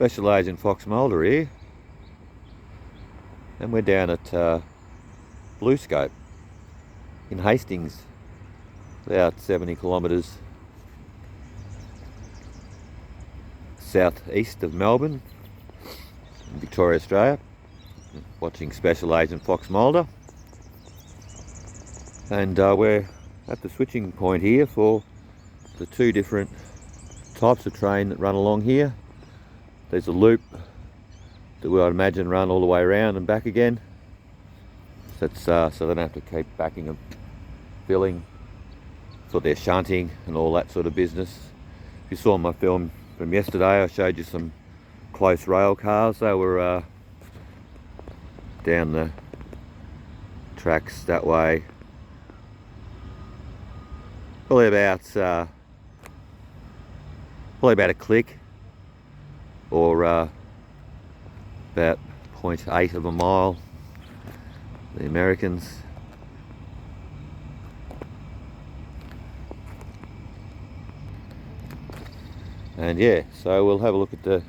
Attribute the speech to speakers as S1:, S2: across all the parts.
S1: Special Agent Fox Mulder here, and we're down at Bluescope in Hastings, about 70 kilometres southeast of Melbourne, in Victoria, Australia, watching Special Agent Fox Mulder. And we're at the switching point here for the two different types of train that run along here. There's a loop that we, I'd imagine, run all the way around and back again. That's so they don't have to keep backing and filling for their shunting and all that sort of business. If you saw my film from yesterday, I showed you some close rail cars. They were down the tracks that way, probably about a click, or about 0.8 of a mile, the Americans. And yeah, so we'll have a look at the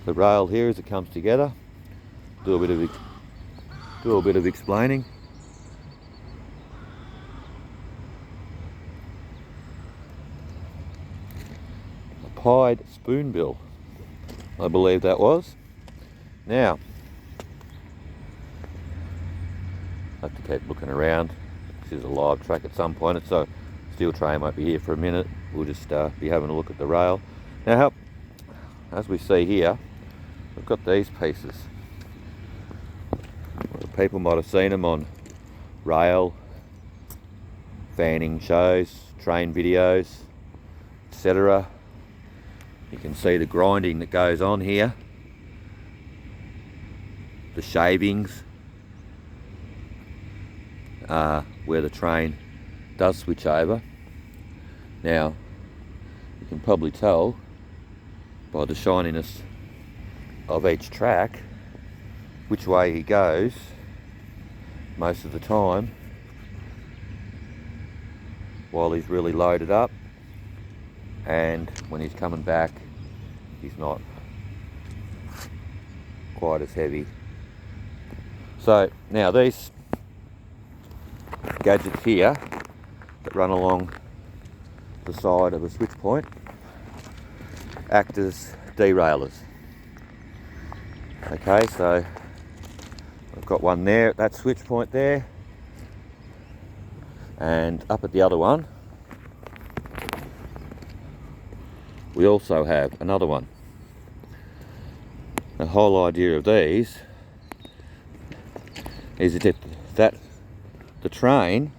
S1: rail here as it comes together, do a bit of explaining. A pied spoonbill, I believe that was. Now, I have to keep looking around. This is a live track at some point, so steel train won't be here for a minute. We'll just be having a look at the rail. Now, as we see here, we've got these pieces. Well, people might have seen them on rail, fanning shows, train videos, etc. You can see the grinding that goes on here, the shavings, where the train does switch over. Now, you can probably tell by the shininess of each track which way he goes most of the time while he's really loaded up, and when he's coming back he's not quite as heavy. So now these gadgets here that run along the side of a switch point act as derailers. Okay, so I've got one there at that switch point there, and up at the other one we also have another one. The whole idea of these is that the train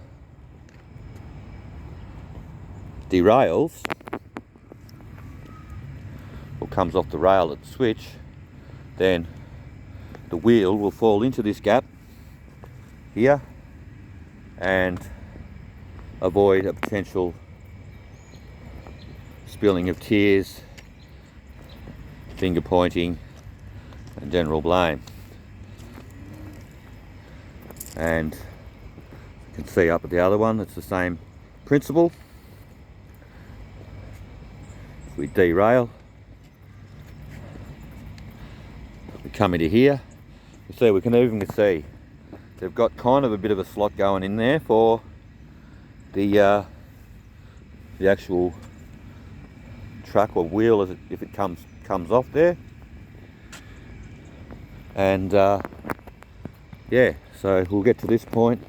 S1: derails or comes off the rail at the switch, then the wheel will fall into this gap here and avoid a potential spilling of tears, finger pointing and general blame. And you can see up at the other one, it's the same principle. If we derail, we come into here, you see we can even see they've got kind of a bit of a slot going in there for the actual truck or wheel if it comes off there. And yeah, so we'll get to this point,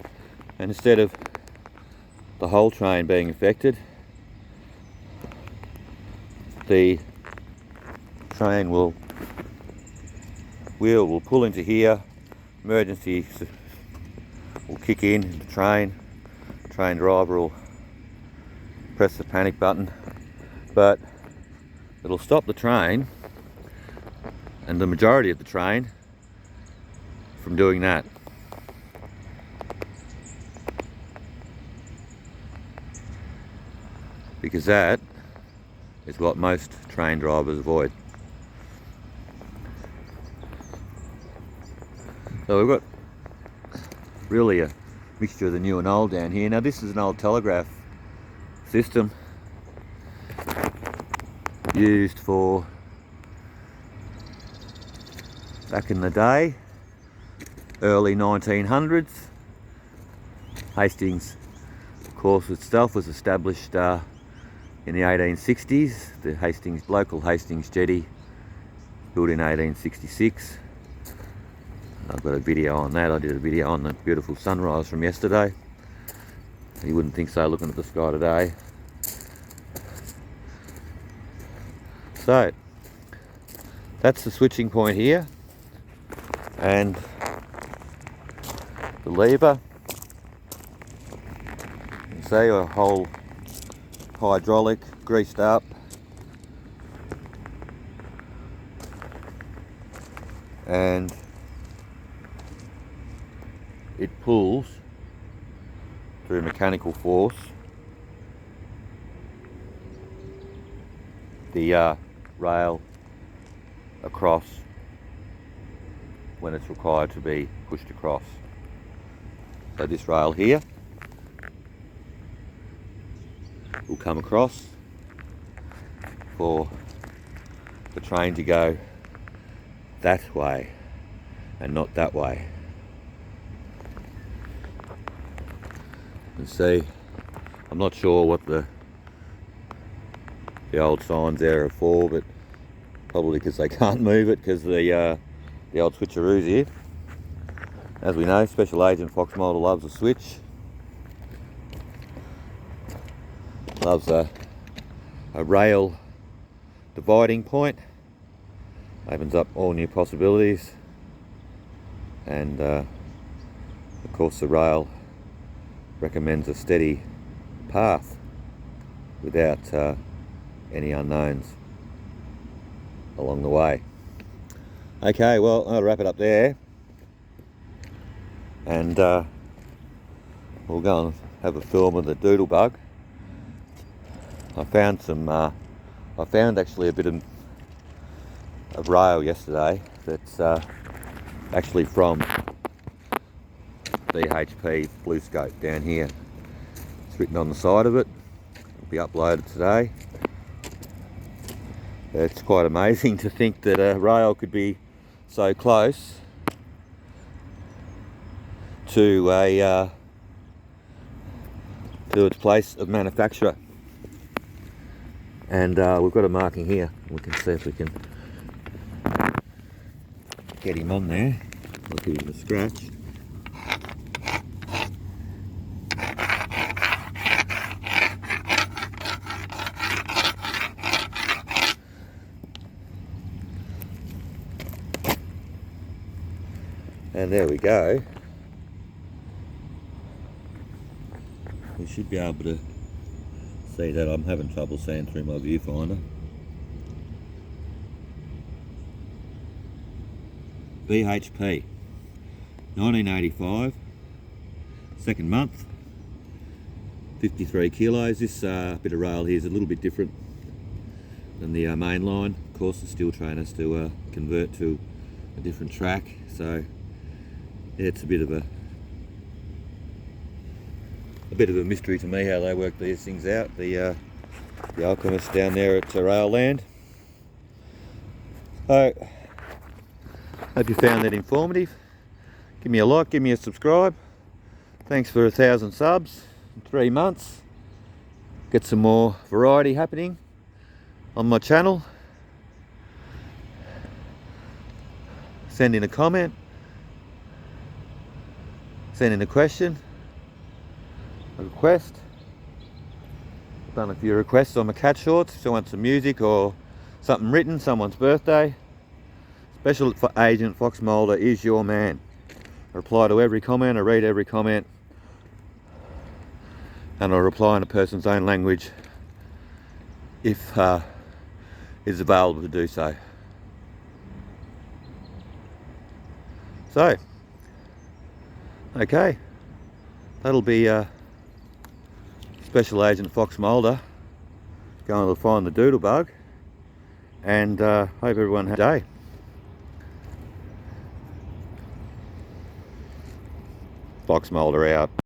S1: and instead of the whole train being affected, the train wheel will pull into here, emergency will kick in the train driver will press the panic button, but it'll stop the train and the majority of the train from doing that. Because that is what most train drivers avoid. So we've got really a mixture of the new and old down here. Now this is an old telegraph system used for back in the day, early 1900s. Hastings, of course, itself was established in the 1860s. The local Hastings jetty, built in 1866. I've got a video on that. I did a video on the beautiful sunrise from yesterday. You wouldn't think so looking at the sky today. So that's the switching point here, and the lever. You can see a whole hydraulic greased up. And it pulls through mechanical force the rail across when it's required to be pushed across. So this rail here will come across for the train to go that way and not that way. You can see, I'm not sure what the old signs there are for, but probably because they can't move it because the old switcheroos here. As we know, Special Agent Fox Mulder loves a switch. Loves a rail dividing point. Opens up all new possibilities. And of course the rail recommends a steady path without any unknowns along the way. Okay, well, I'll wrap it up there, and we'll go and have a film of the doodlebug. I found actually a bit of rail yesterday that's actually from BHP Bluescope down here. It's written on the side of it. It'll be uploaded today. It's quite amazing to think that a rail could be so close to its place of manufacture. And we've got a marking here. We can see if we can get him on there. I'll give him a scratch. And there we go. We should be able to see that. I'm having trouble seeing through my viewfinder. BHP, 1985, second month, 53 kilos. This bit of rail here is a little bit different than the main line. Of course, the steel train has to convert to a different track, so yeah, it's a bit of a mystery to me how they work these things out. The alchemists down there at Rail Land. So, hope you found that informative. Give me a like, give me a subscribe. Thanks for 1,000 subs in 3 months. Get some more variety happening on my channel. Send in a comment. Send in a question. A request. I've done a few requests on my cat shorts. If you want some music or something written, someone's birthday. Special Agent Fox Mulder is your man. I reply to every comment, I read every comment, and I reply in a person's own language if it's available to do so. So, okay, that'll be Special Agent Fox Mulder going to find the doodlebug, and hope everyone has a day. Fox Mulder out.